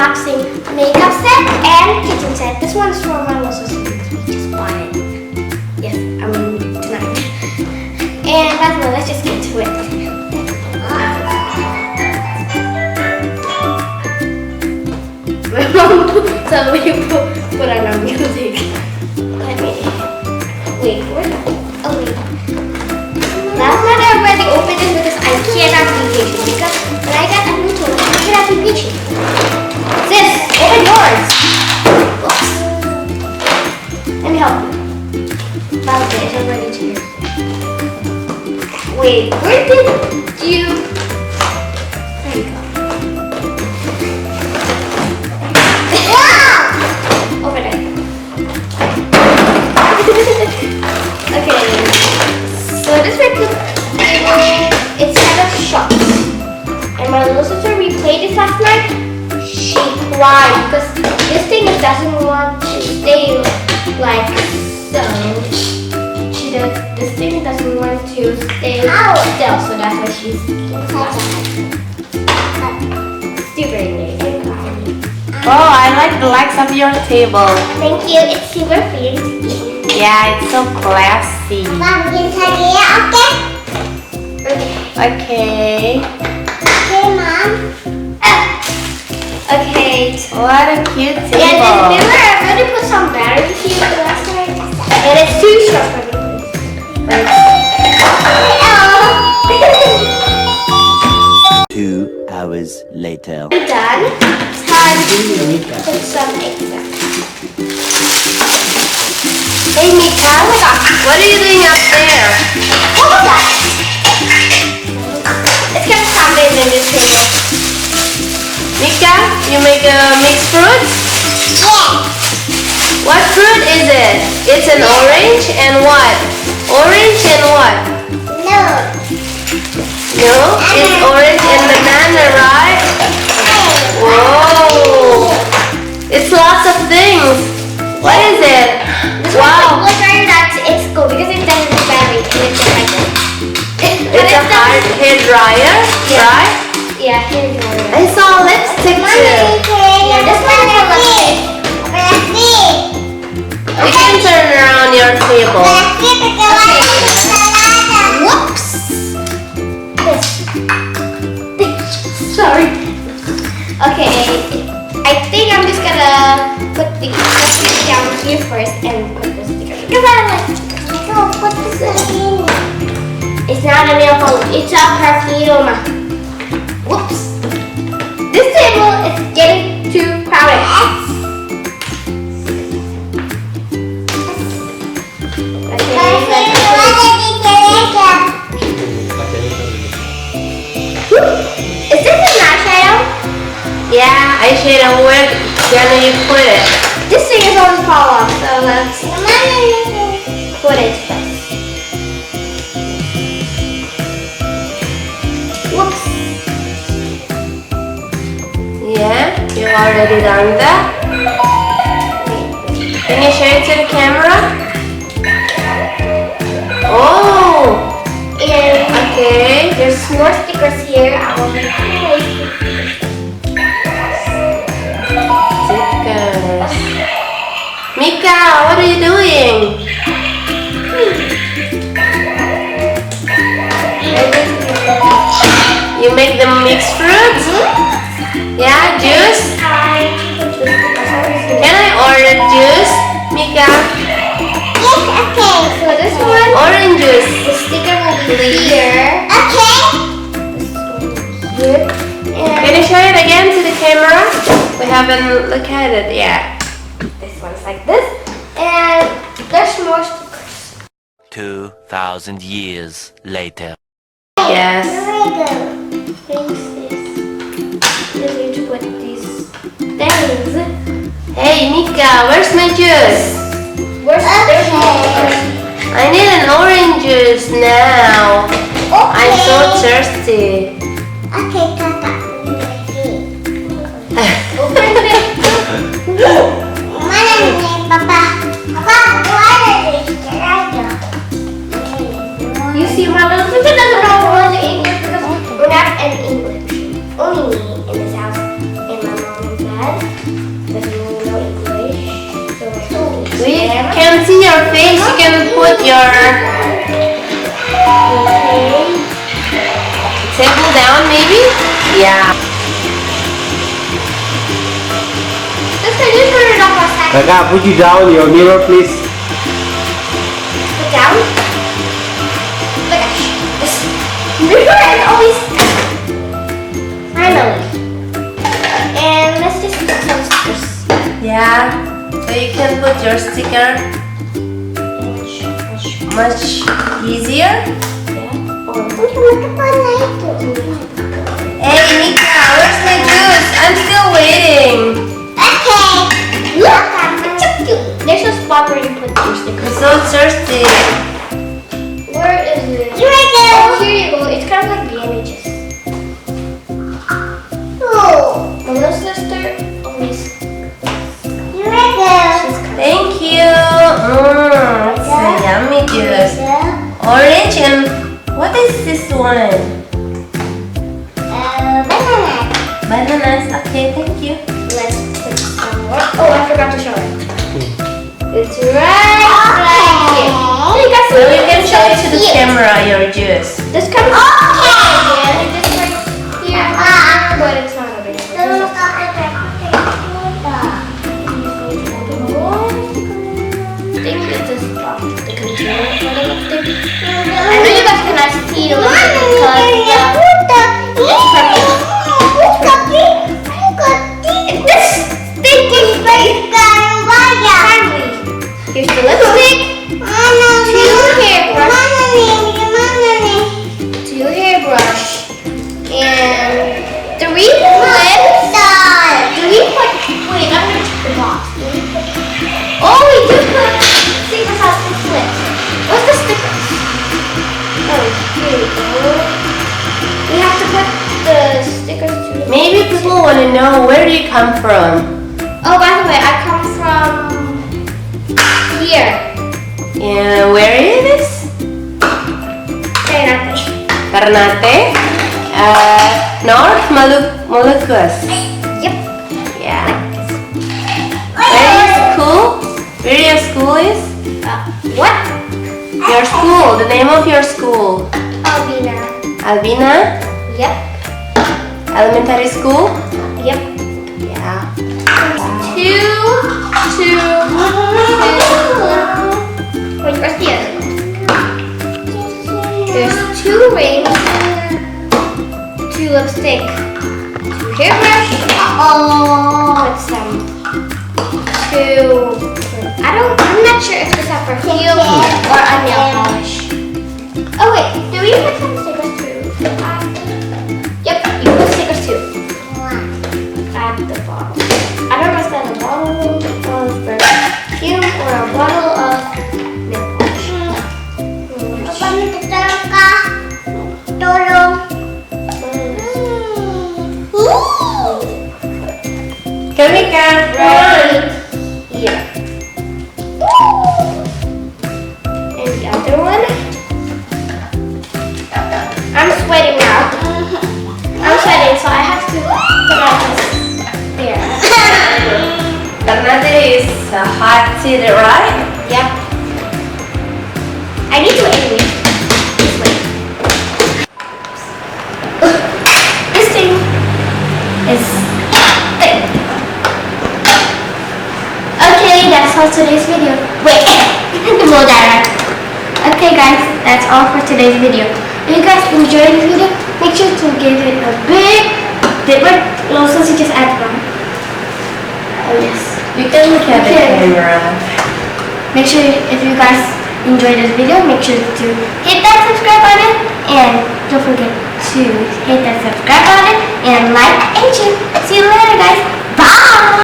unboxing makeup set and kitchen set. This one's for my little sister because we just bought it. Yes, I mean tonight. And that's all. Let's just get to it. So we put on our music. Let me wait. Where? Oh wait. Last night I already opened this because I cannot be patient. Because when I got a new toy, I cannot be patient. Sis, open yours. Oops. Let me help you. Found it. It's already here. Wait, where did you? There you go. Over there. Okay. So this record it's kind of short. And my little sister, we played this last night. She cried because this thing doesn't want to stay like so. This thing doesn't want to stay still, so that's why she's stupid and crying. Oh, I like the legs of your table. Thank you. It's super fancy. Yeah, it's so classy. Mom, can you Okay. Okay, Mom. Okay. What a cute table. Yeah, remember I already put some batteries here last night? And it's too short for me. 2 hours later. We're done. Time to put some eggs in. Hey Mika, oh my gosh. What are you doing up there? What was that? It's kind of combined in this table. Mika, you make a mixed fruit? Yeah. What fruit is it? It's an orange and what? Orange and what? No. No? It's orange and banana, right? Whoa! It's lots of things. What is it? Wow! Look right that's it's cool because it doesn't have battery and it's just like this. It's a hard hair dryer, right? Yeah, here's one. I saw lipstick too. Yeah, this one is for lipstick. You can turn around your table. Whoops! Sorry. Okay, I think I'm just gonna put the stick down here first and put the sticker. Because I like to put this in. It's not a nail polish, it's a perfume. Whoops. This table is getting too crowded. Is this an eyeshadow? Yeah, eyeshadow. Where can you put it? This thing is always fall off, so let's put it first. Whoops. Yeah, you already done that? Can you show it to the camera? Oh! And Okay. there's more stickers here. I will make Stickers. Mika, what are you doing? You make the mixed fruits? Yeah, juice? Can I order juice, Mika? Yes, okay. So this one, Orange juice. the sticker will be here. Okay. Here. Can you show it again to the camera? We haven't looked at it yet. This one's like this. And there's more stickers. 2,000 years later. Yes. There we go. Things this. Just need to put these things. Hey, Mika, where's my juice? Where's there's more? I need an orange juice now. I'm so thirsty. Okay, Tata. Open it. Mana ni, Papa? Papa, where is it? You see, my little sister doesn't know what the English because we're not in English. Only me in this house and my mom and dad. in your face, you can put your Okay. table down maybe? Yeah. Just can you turn it off a second? Kakak, put you down your mirror, please. Put down. Look at this mirror is always finally. And let's just put some stickers. Yeah. So you can put your sticker much easier. Hey Nika, where's my juice? I'm still waiting. Okay. Look, it's so cute. There's a spot where you put your I'm stickers. so thirsty. Where is it? Here I go. Oh, here you go. It's kind of like bandages. Oh, my little sister always. Here I go. Thank you. It's a yummy juice. Orange and what is this one? Banana. Bananas. Okay, thank you. Let's put some more. Oh, I forgot to show it. It's right here. You guys So you can show it to the camera your juice. This comes and it just right here, but it's not over I think it's a spot. The container for the lipstick. I know you guys cannot see the lipstick because it's purple. This stinky family. Here's the lipstick, two hairbrush, and 3 clips. Do we put? Wait, I'm gonna check the box. Do we put? Oh, we do put stickers on the clips. What's the stickers? Oh, here we go. We have to put the stickers to the. Maybe people want to know where do you come from? Oh, by the way, I come from here. And where it is? Ternate. North Moluccas. Yep. Yeah. Where your school? Where your school is? What? Your school. The name of your school. Albina. Albina Yep. Elementary School. Yep. Yeah. Two. Wait, where's the other one? There's 2 rings, 2 lipstick, 2 hairbrush. Put some 2. I'm not sure if it's a perfume or a nail polish. Oh wait, do we put some stickers too? Yep, you put stickers too. At the bottom. I don't know if that's a bottle of perfume or a bottle of nail polish. Kamika. Right here. And the other one. I'm sweating now. I'm sweating, so I have to put on this there. Ternate is a hot city, right? Yep. I need to anyway. This way. This thing is thick. Okay, that's all today's video. Wait, the more direct. Okay guys, that's all for today's video. If you guys enjoyed this video, make sure to give it a big dipper. Also, just add one. Oh yes. You can look at the camera. Make sure if you guys enjoyed this video, make sure to hit that subscribe button and don't forget to hit that subscribe button and like and share. See you later guys. Bye!